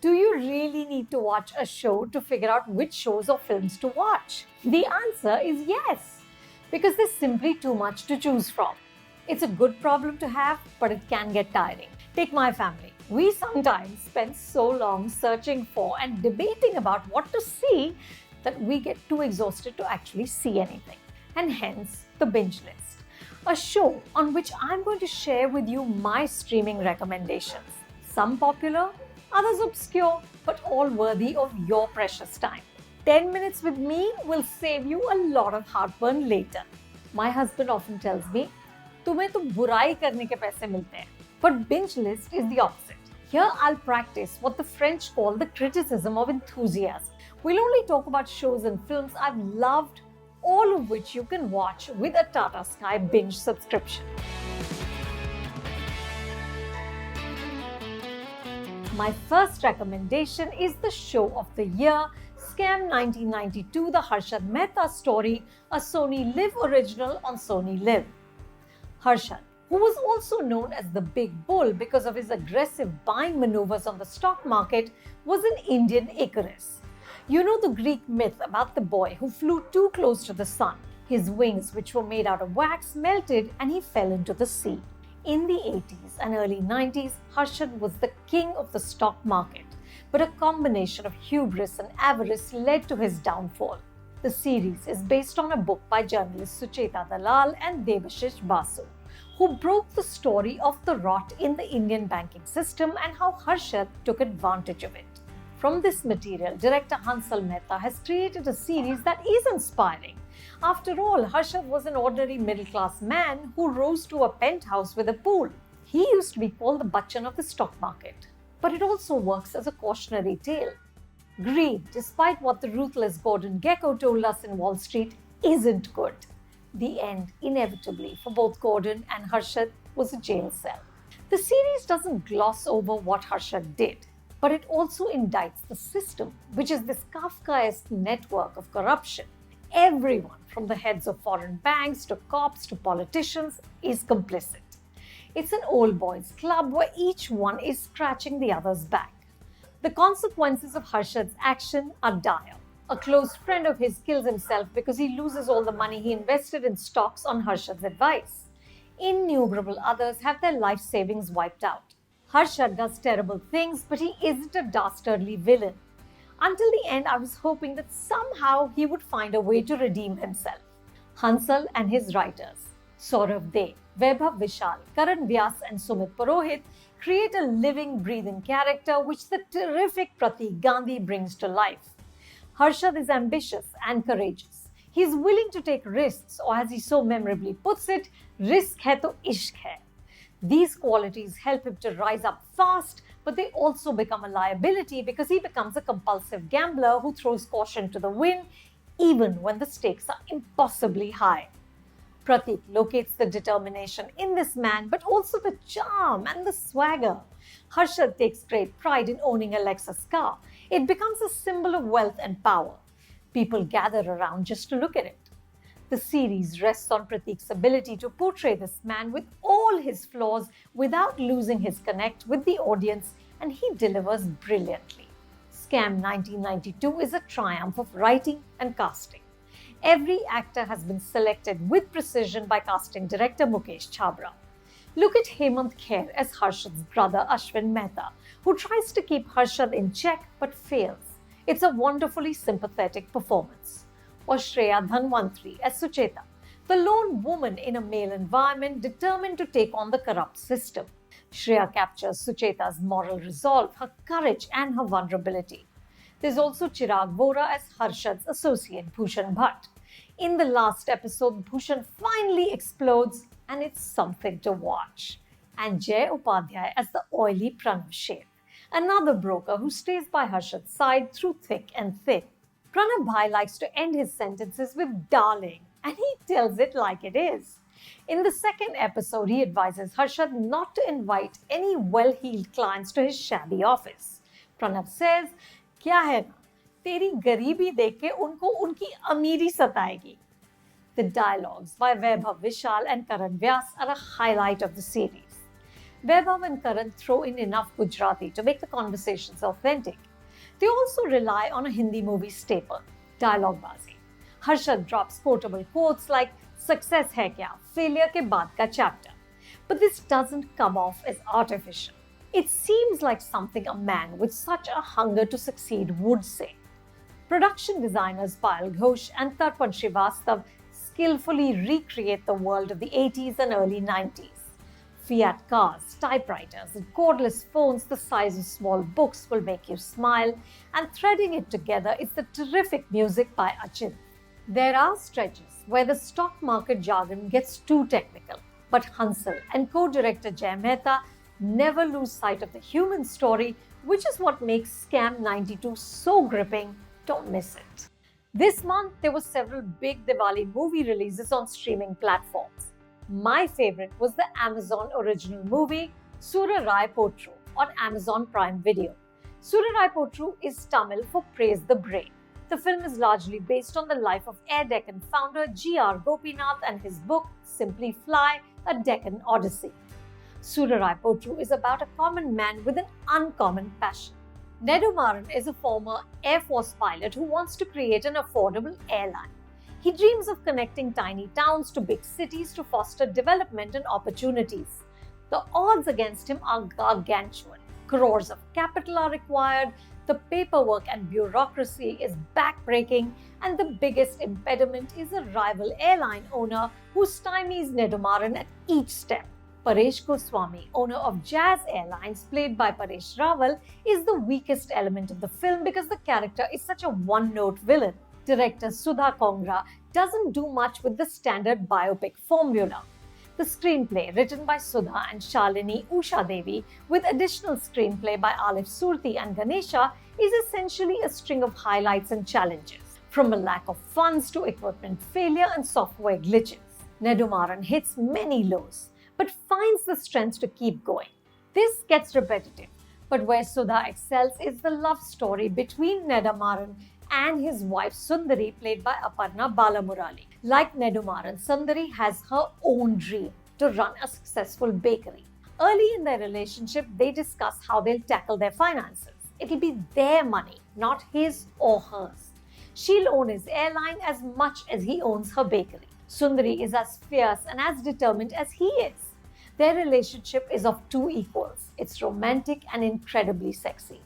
Do you really need to watch a show to figure out which shows or films to watch? The answer is yes, because there's simply too much to choose from. It's a good problem to have, but it can get tiring. Take my family. We sometimes spend so long searching for and debating about what to see that we get too exhausted to actually see anything. And hence, the Binge List, a show on which I'm going to share with you my streaming recommendations. Some popular, others obscure, but all worthy of your precious time. 10 minutes with me will save you a lot of heartburn later. My husband often tells me, तुम्हें तो बुराई करने के पैसे मिलते हैं. But Binge List is the opposite. Here I'll practice what the French call the criticism of enthusiasm. We'll only talk about shows and films I've loved, all of which you can watch with a Tata Sky Binge subscription. My first recommendation is the show of the year, Scam 1992, the Harshad Mehta story, a Sony Live original on Sony Live. Harshad, who was also known as the Big Bull because of his aggressive buying maneuvers on the stock market, was an Indian Icarus. You know the Greek myth about the boy who flew too close to the sun. His wings, which were made out of wax, melted and he fell into the sea. In the 80s and early 90s, Harshad was the king of the stock market, but a combination of hubris and avarice led to his downfall. The series is based on a book by journalists Sucheta Dalal and Debashish Basu, who broke the story of the rot in the Indian banking system and how Harshad took advantage of it. From this material, director Hansal Mehta has created a series that is inspiring. After all, Harshad was an ordinary middle-class man who rose to a penthouse with a pool. He used to be called the Bachchan of the stock market. But it also works as a cautionary tale. Greed, despite what the ruthless Gordon Gekko told us in Wall Street, isn't good. The end, inevitably, for both Gordon and Harshad was a jail cell. The series doesn't gloss over what Harshad did, but it also indicts the system, which is this Kafkaesque network of corruption. Everyone, from the heads of foreign banks to cops to politicians, is complicit. It's an old boys club where each one is scratching the other's back. The consequences of Harshad's action are dire. A close friend of his kills himself because he loses all the money he invested in stocks on Harshad's advice. Innumerable others have their life savings wiped out. Harshad does terrible things, but he isn't a dastardly villain. Until the end, I was hoping that somehow he would find a way to redeem himself. Hansal and his writers, Saurav Dey, Vaibhav Vishal, Karan Vyas and Sumit Purohit create a living, breathing character which the terrific Pratik Gandhi brings to life. Harshad is ambitious and courageous. He is willing to take risks, or as he so memorably puts it, risk hai to ishq hai. These qualities help him to rise up fast, but they also become a liability because he becomes a compulsive gambler who throws caution to the wind even when the stakes are impossibly high. Pratik locates the determination in this man, but also the charm and the swagger. Harshad takes great pride in owning a Lexus car. It becomes a symbol of wealth and power. People gather around just to look at it. The series rests on Pratik's ability to portray this man with all his flaws without losing his connect with the audience, and he delivers brilliantly. Scam 1992 is a triumph of writing and casting. Every actor has been selected with precision by casting director Mukesh Chhabra. Look at Hemant Kher as Harshad's brother Ashwin Mehta, who tries to keep Harshad in check but fails. It's a wonderfully sympathetic performance. Or Shreya Dhanwantri as Sucheta, the lone woman in a male environment determined to take on the corrupt system. Shreya captures Sucheta's moral resolve, her courage and her vulnerability. There's also Chirag Vora as Harshad's associate Bhushan Bhatt. In the last episode, Bhushan finally explodes and it's something to watch. And Jay Upadhyay as the oily Pranav Sheth, another broker who stays by Harshad's side through thick and thin. Pranav Bhai likes to end his sentences with darling, and he tells it like it is. In the second episode, he advises Harshad not to invite any well-heeled clients to his shabby office. Pranav says, "Kya hai na? Teri garibi dekh ke unko unki amiri sataegi." The dialogues by Vaibhav Vishal and Karan Vyas are a highlight of the series. Vaibhav and Karan throw in enough Gujarati to make the conversations authentic. They also rely on a Hindi movie staple, dialogue-bazi. Harshad drops quotable quotes like "Success hai kya? Failure ke baad ka chapter." But this doesn't come off as artificial. It seems like something a man with such a hunger to succeed would say. Production designers Payal Ghosh and Tarpan Srivastav skillfully recreate the world of the 80s and early 90s. Fiat cars, typewriters, and cordless phones the size of small books will make you smile, and threading it together is the terrific music by Achin. There are stretches where the stock market jargon gets too technical, but Hansal and co-director Jay Mehta never lose sight of the human story, which is what makes Scam 92 so gripping. Don't miss it. This month, there were several big Diwali movie releases on streaming platforms. My favorite was the Amazon original movie Soorarai Pottru on Amazon Prime Video. Soorarai Pottru is Tamil for Praise the Brave. The film is largely based on the life of Air Deccan founder G.R. Gopinath and his book Simply Fly, A Deccan Odyssey. Soorarai Pottru is about a common man with an uncommon passion. Nedumaran is a former Air Force pilot who wants to create an affordable airline. He dreams of connecting tiny towns to big cities to foster development and opportunities. The odds against him are gargantuan. Crores of capital are required, the paperwork and bureaucracy is backbreaking, and the biggest impediment is a rival airline owner who stymies Nedumaran at each step. Paresh Goswami, owner of Jazz Airlines, played by Paresh Rawal, is the weakest element of the film because the character is such a one-note villain. Director Sudha Kongra doesn't do much with the standard biopic formula. The screenplay, written by Sudha and Shalini Usha Devi, with additional screenplay by Alif Surti and Ganesha, is essentially a string of highlights and challenges, from a lack of funds to equipment failure and software glitches. Nedumaran hits many lows, but finds the strength to keep going. This gets repetitive, but where Sudha excels is the love story between Nedumaran and his wife Sundari, played by Aparna Balamurali. Like Nedumaran, Sundari has her own dream to run a successful bakery. Early in their relationship, they discuss how they'll tackle their finances. It'll be their money, not his or hers. She'll own his airline as much as he owns her bakery. Sundari is as fierce and as determined as he is. Their relationship is of two equals. It's romantic and incredibly sexy.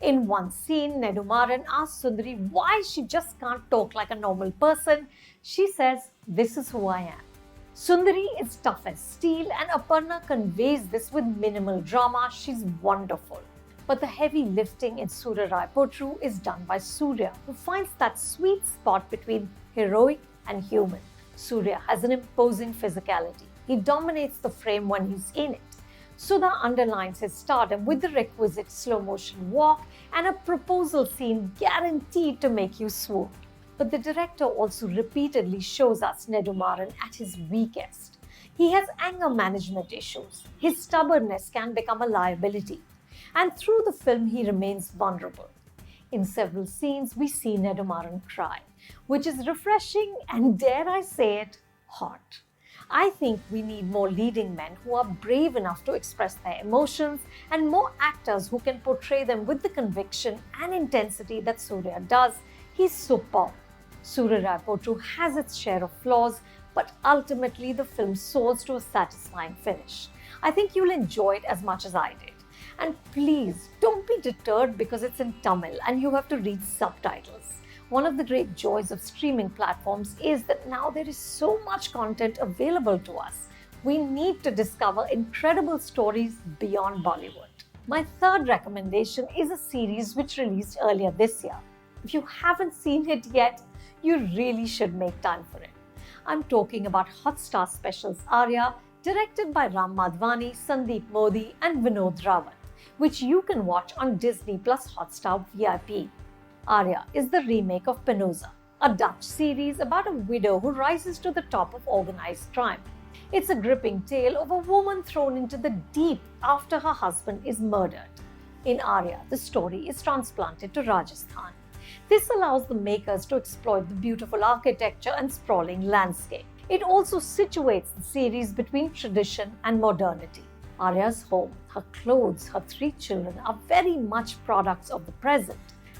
In one scene, Nedumaran asks Sundari why she just can't talk like a normal person. She says, "This is who I am." Sundari is tough as steel, and Aparna conveys this with minimal drama. She's wonderful. But the heavy lifting in Soorarai Pottru is done by Surya, who finds that sweet spot between heroic and human. Surya has an imposing physicality. He dominates the frame when he's in it. Sudha underlines his stardom with the requisite slow-motion walk and a proposal scene guaranteed to make you swoon. But the director also repeatedly shows us Nedumaran at his weakest. He has anger management issues. His stubbornness can become a liability. And through the film, he remains vulnerable. In several scenes, we see Nedumaran cry, which is refreshing and, dare I say it, hot. I think we need more leading men who are brave enough to express their emotions and more actors who can portray them with the conviction and intensity that Surya does. He's superb. Soorarai Pottru has its share of flaws, but ultimately the film soars to a satisfying finish. I think you'll enjoy it as much as I did. And please, don't be deterred because it's in Tamil and you have to read subtitles. One of the great joys of streaming platforms is that now there is so much content available to us. We need to discover incredible stories beyond Bollywood. My third recommendation is a series which released earlier this year. If you haven't seen it yet, you really should make time for it. I'm talking about Hotstar Specials Aarya, directed by Ram Madhvani, Sandeep Modi and Vinod Rawat, which you can watch on Disney Plus Hotstar VIP. Aarya is the remake of Penosa, a Dutch series about a widow who rises to the top of organized crime. It's a gripping tale of a woman thrown into the deep after her husband is murdered. In Aarya, the story is transplanted to Rajasthan. This allows the makers to exploit the beautiful architecture and sprawling landscape. It also situates the series between tradition and modernity. Aarya's home, her clothes, her 3 children are very much products of the present.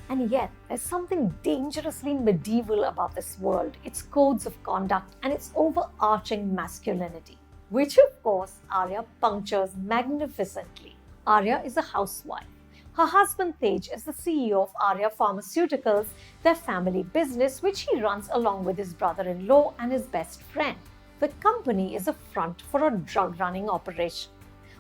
And yet, there's something dangerously medieval about this world, its codes of conduct and its overarching masculinity, which of course Aarya punctures magnificently. Aarya is a housewife. Her husband Taish is the CEO of Aarya Pharmaceuticals, their family business which he runs along with his brother-in-law and his best friend. The company is a front for a drug-running operation.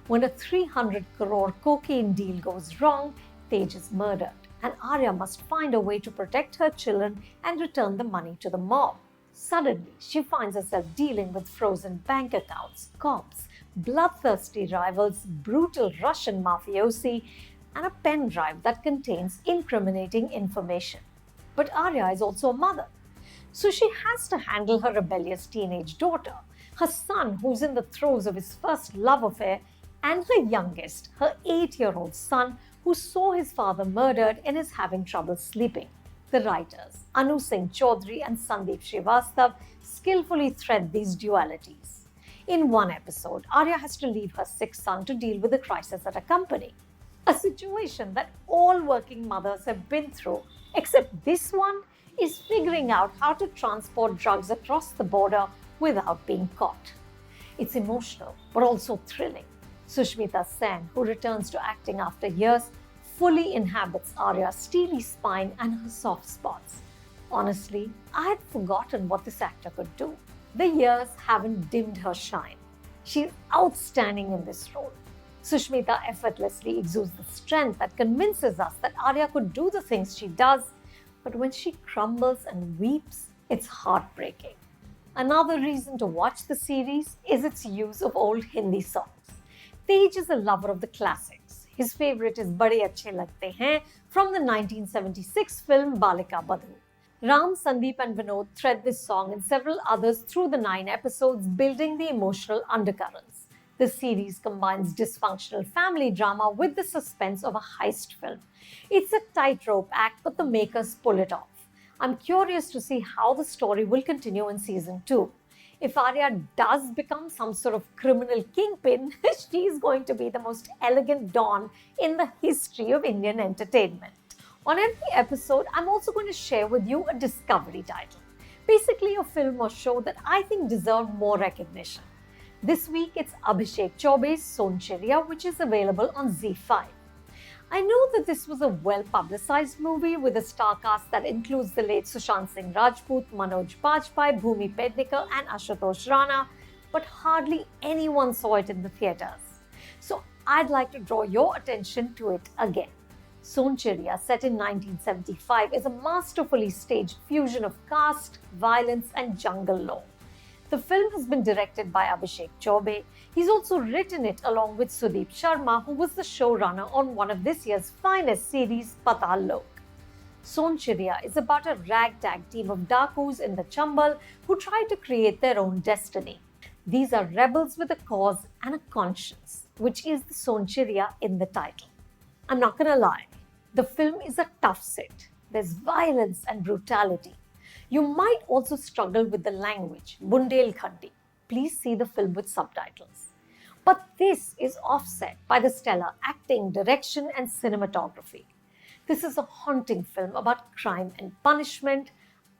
When a 300 crore cocaine deal goes wrong, Taish is murdered, and Aarya must find a way to protect her children and return the money to the mob. Suddenly, she finds herself dealing with frozen bank accounts, cops, bloodthirsty rivals, brutal Russian mafiosi, and a pen drive that contains incriminating information. But Aarya is also a mother, so she has to handle her rebellious teenage daughter, her son who's in the throes of his first love affair, and her youngest, her 8-year-old son who saw his father murdered and is having trouble sleeping. The writers, Anu Singh Chaudhary and Sandeep Srivastav, skillfully thread these dualities. In one episode, Aarya has to leave her sick son to deal with a crisis at a company. A situation that all working mothers have been through, except this one is figuring out how to transport drugs across the border without being caught. It's emotional, but also thrilling. Sushmita Sen, who returns to acting after years, fully inhabits Aarya's steely spine and her soft spots. Honestly, I had forgotten what this actor could do. The years haven't dimmed her shine. She's outstanding in this role. Sushmita effortlessly exudes the strength that convinces us that Aarya could do the things she does, but when she crumbles and weeps, it's heartbreaking. Another reason to watch the series is its use of old Hindi songs. Taish is a lover of the classics. His favorite is Bade Achhe Lagte Hain from the 1976 film Balika Badhu. Ram, Sandeep and Vinod thread this song and several others through the 9 episodes, building the emotional undercurrents. The series combines dysfunctional family drama with the suspense of a heist film. It's a tightrope act, but the makers pull it off. I'm curious to see how the story will continue in season 2. If Aarya does become some sort of criminal kingpin, she's going to be the most elegant dawn in the history of Indian entertainment. On every episode, I'm also going to share with you a discovery title. Basically, a film or show that I think deserve more recognition. This week, it's Abhishek Chaube's Sonchiriya, which is available on ZEE5. I know that this was a well-publicized movie with a star cast that includes the late Sushant Singh Rajput, Manoj Bajpayee, Bhumi Pednekar and Ashutosh Rana, but hardly anyone saw it in the theatres. So I'd like to draw your attention to it again. Sonchiriya, set in 1975, is a masterfully staged fusion of caste, violence and jungle lore. The film has been directed by Abhishek Chaube. He's also written it along with Sudeep Sharma, who was the showrunner on one of this year's finest series, Patal Lok. Sonchiriya is about a ragtag team of Dakus in the Chambal who try to create their own destiny. These are rebels with a cause and a conscience, which is the Sonchiriya in the title. I'm not gonna lie, the film is a tough sit. There's violence and brutality. You might also struggle with the language, Bundelkhandi. Please see the film with subtitles. But this is offset by the stellar acting, direction and cinematography. This is a haunting film about crime and punishment.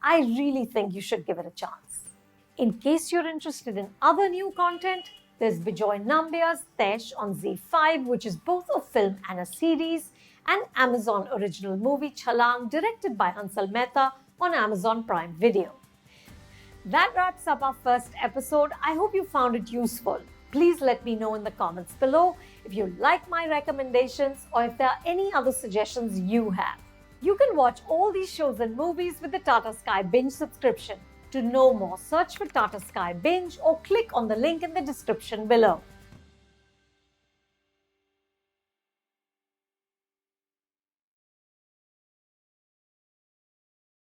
I really think you should give it a chance. In case you're interested in other new content, there's Bijoy Nambiar's Taish on ZEE5, which is both a film and a series, and Amazon original movie Chhalaang, directed by Mehta, on Amazon Prime Video. That wraps up our first episode. I hope you found it useful. Please let me know in the comments below if you like my recommendations or if there are any other suggestions you have. You can watch all these shows and movies with the Tata Sky Binge subscription. To know more, search for Tata Sky Binge or click on the link in the description below.